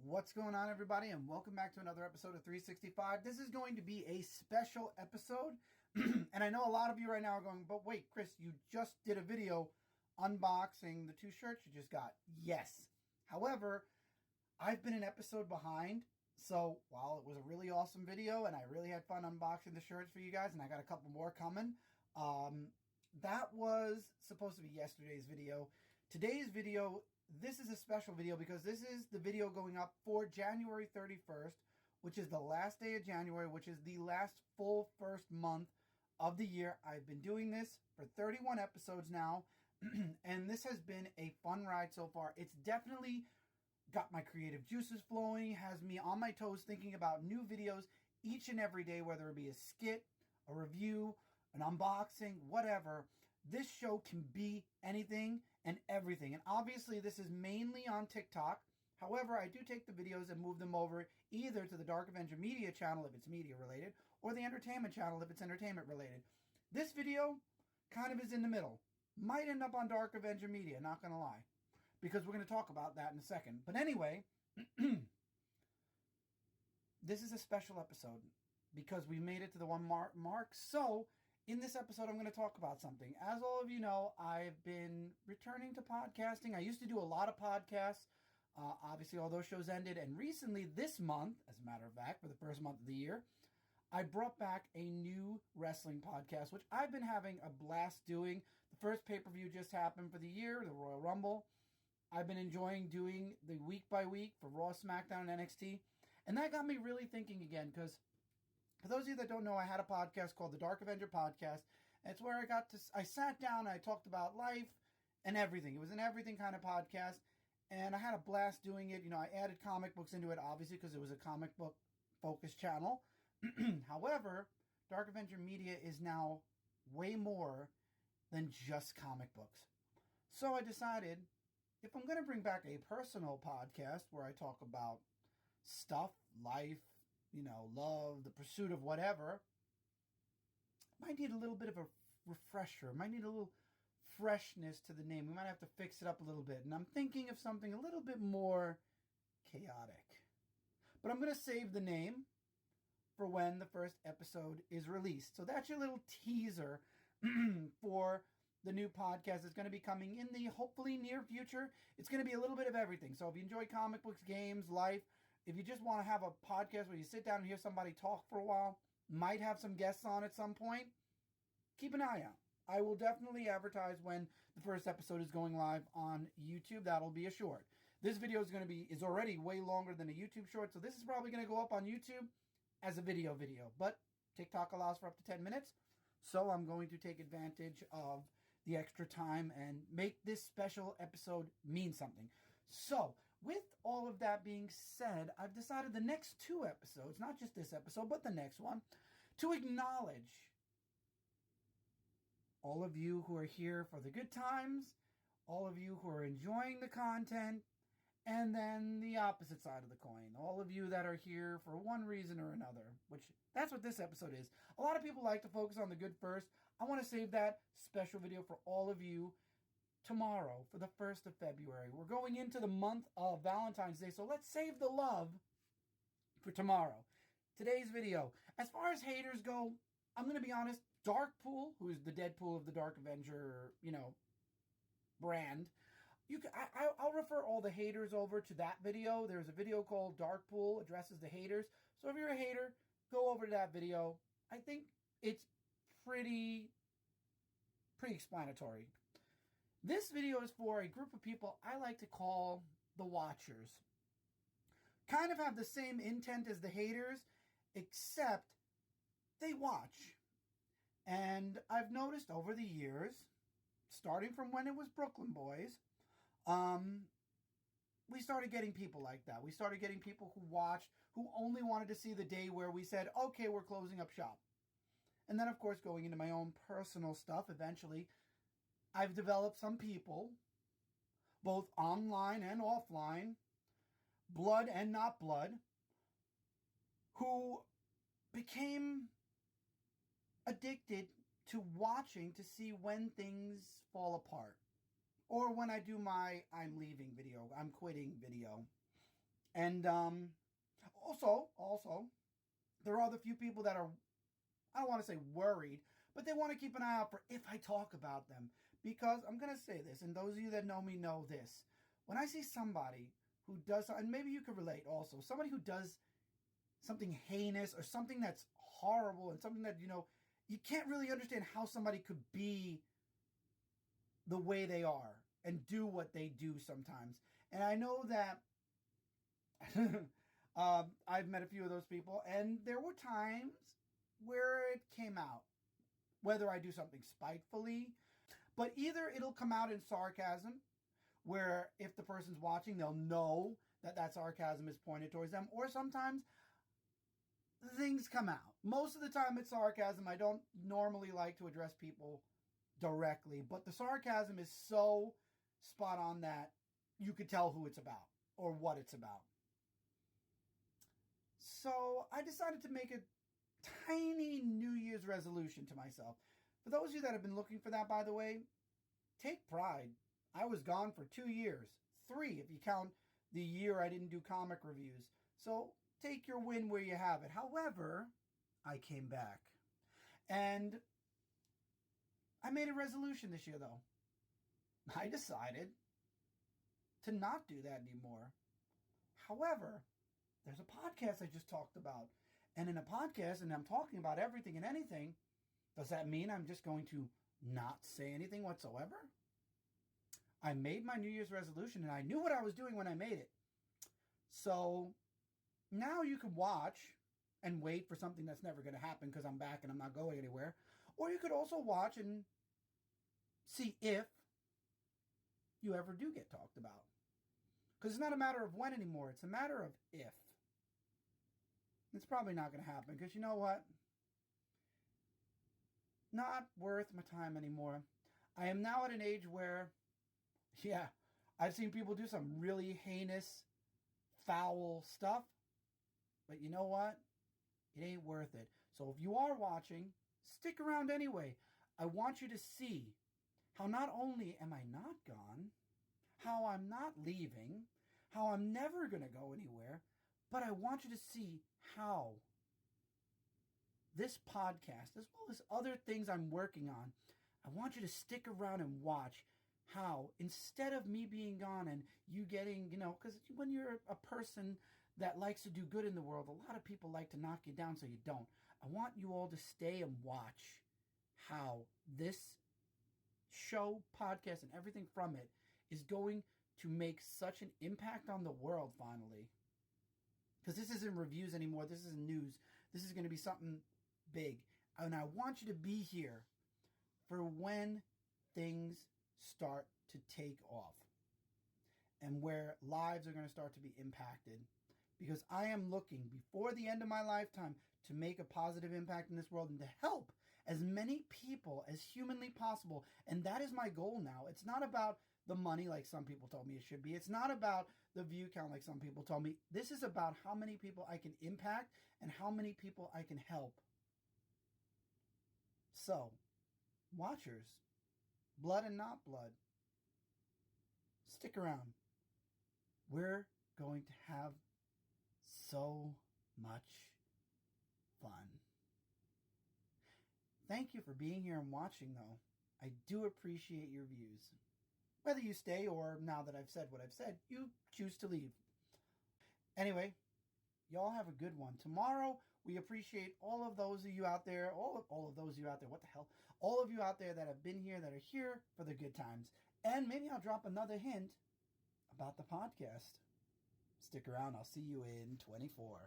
What's going on, everybody, and welcome back to another episode of 365. This is going to be a special episode, and I know a lot of you right now are going, but wait, Chris, you just did a video unboxing the two shirts you just got. Yes. However, I've been an episode behind, so while it was a really awesome video, and I really had fun unboxing the shirts for you guys, and I got a couple more coming, that was supposed to be yesterday's video. Today's video, this is a special video because this is the video going up for January 31st, which is the last day of January, which is the last full first month of the year. I've been doing this for 31 episodes now, and this has been a fun ride so far. It's definitely got my creative juices flowing, has me on my toes thinking about new videos each and every day, whether it be a skit, a review, an unboxing, whatever. This show can be anything and everything. And obviously this is mainly on TikTok. However, I do take the videos and move them over either to the Dark Avenger Media channel if it's media related, or the entertainment channel if it's entertainment related. This video kind of is in the middle. Might end up on Dark Avenger Media, not going to lie, because we're going to talk about that in a second. But anyway, this is a special episode because we made it to the 1 mark. So in this episode, I'm going to talk about something. As all of you know, I've been returning to podcasting. I used to do a lot of podcasts. Obviously, all those shows ended. And recently, this month, as a matter of fact, for the first month of the year, I brought back a new wrestling podcast, which I've been having a blast doing. The first pay-per-view just happened for the year, the Royal Rumble. I've been enjoying doing the week by week for Raw, SmackDown, and NXT. And that got me really thinking again, because for those of you that don't know, I had a podcast called the Dark Avenger Podcast. And it's where I sat down and I talked about life and everything. It was an everything kind of podcast. And I had a blast doing it. You know, I added comic books into it, obviously, because it was a comic book focused channel. However, Dark Avenger Media is now way more than just comic books. So I decided, if I'm going to bring back a personal podcast where I talk about stuff, life, you know, love, the pursuit of whatever, might need a little bit of a refresher, might need a little freshness to the name. We might have to fix it up a little bit. And I'm thinking of something a little bit more chaotic. But I'm going to save the name for when the first episode is released. So that's your little teaser for the new podcast. It's going to be coming in the hopefully near future. It's going to be a little bit of everything. So if you enjoy comic books, games, life, if you just want to have a podcast where you sit down and hear somebody talk for a while, might have some guests on at some point, keep an eye out. I will definitely advertise when the first episode is going live on YouTube. That'll be a short. This video is already way longer than a YouTube short, so this is probably going to go up on YouTube as a video. But TikTok allows for up to 10 minutes, so I'm going to take advantage of the extra time and make this special episode mean something. So, with all of that being said, I've decided the next 2 episodes, not just this episode, but the next one, to acknowledge all of you who are here for the good times, all of you who are enjoying the content, and then the opposite side of the coin, all of you that are here for one reason or another, which that's what this episode is. A lot of people like to focus on the good first. I want to save that special video for all of you tomorrow, for the 1st of February. We're going into the month of Valentine's Day, so let's save the love for tomorrow. Today's video, as far as haters go, I'm going to be honest, Darkpool, who is the Deadpool of the Dark Avenger, brand, I'll refer all the haters over to that video. There's a video called Darkpool addresses the haters. So if you're a hater, go over to that video. I think it's pretty explanatory. This video is for a group of people I like to call the watchers. Kind of have the same intent as the haters, except they watch. And I've noticed over the years, starting from when it was Brooklyn Boys, we started getting people like that. We started getting people who watched, who only wanted to see the day where we said, okay, we're closing up shop. And then, of course, going into my own personal stuff, eventually, I've developed some people, both online and offline, blood and not blood, who became addicted to watching to see when things fall apart. Or when I do my I'm leaving video, I'm quitting video. And also, there are the few people that are, I don't want to say worried, but they want to keep an eye out for if I talk about them. Because I'm going to say this, and those of you that know me know this. When I see somebody who does, and maybe you could relate also, somebody who does something heinous or something that's horrible and something that, you can't really understand how somebody could be the way they are and do what they do sometimes. And I know that I've met a few of those people, and there were times where it came out, whether I do something spitefully, but either it'll come out in sarcasm, where if the person's watching, they'll know that that sarcasm is pointed towards them, or sometimes things come out. Most of the time it's sarcasm. I don't normally like to address people directly, but the sarcasm is so spot on that you could tell who it's about or what it's about. So I decided to make a tiny New Year's resolution to myself. For those of you that have been looking for that, by the way, take pride. I was gone for 2 years. 3 if you count the year I didn't do comic reviews. So take your win where you have it. However, I came back. And I made a resolution this year, though. I decided to not do that anymore. However, there's a podcast I just talked about. And in a podcast, and I'm talking about everything and anything, does that mean I'm just going to not say anything whatsoever? I made my New Year's resolution, and I knew what I was doing when I made it. So now you can watch and wait for something that's never going to happen because I'm back and I'm not going anywhere. Or you could also watch and see if you ever do get talked about. Because it's not a matter of when anymore. It's a matter of if. It's probably not going to happen because you know what? Not worth my time anymore. I am now at an age where, yeah, I've seen people do some really heinous, foul stuff. But you know what? It ain't worth it. So if you are watching, stick around anyway. I want you to see how not only am I not gone, how I'm not leaving, how I'm never going to go anywhere, but I want you to see how this podcast, as well as other things I'm working on, I want you to stick around and watch how, instead of me being gone and you getting, because when you're a person that likes to do good in the world, a lot of people like to knock you down so you don't. I want you all to stay and watch how this show, podcast, and everything from it is going to make such an impact on the world finally. Because this isn't reviews anymore. This isn't news. This is going to be something big. And I want you to be here for when things start to take off and where lives are going to start to be impacted. Because I am looking, before the end of my lifetime, to make a positive impact in this world and to help as many people as humanly possible. And that is my goal now. It's not about the money like some people told me it should be. It's not about the view count like some people told me. This is about how many people I can impact and how many people I can help. So, watchers, blood and not blood, stick around. We're going to have so much fun. Thank you for being here and watching, though. I do appreciate your views. Whether you stay or, now that I've said what I've said, you choose to leave. Anyway, y'all have a good one. Tomorrow, we appreciate all of those of you out there, all of those of you out there, what the hell? All of you out there that have been here, that are here for the good times. And maybe I'll drop another hint about the podcast. Stick around. I'll see you in 24.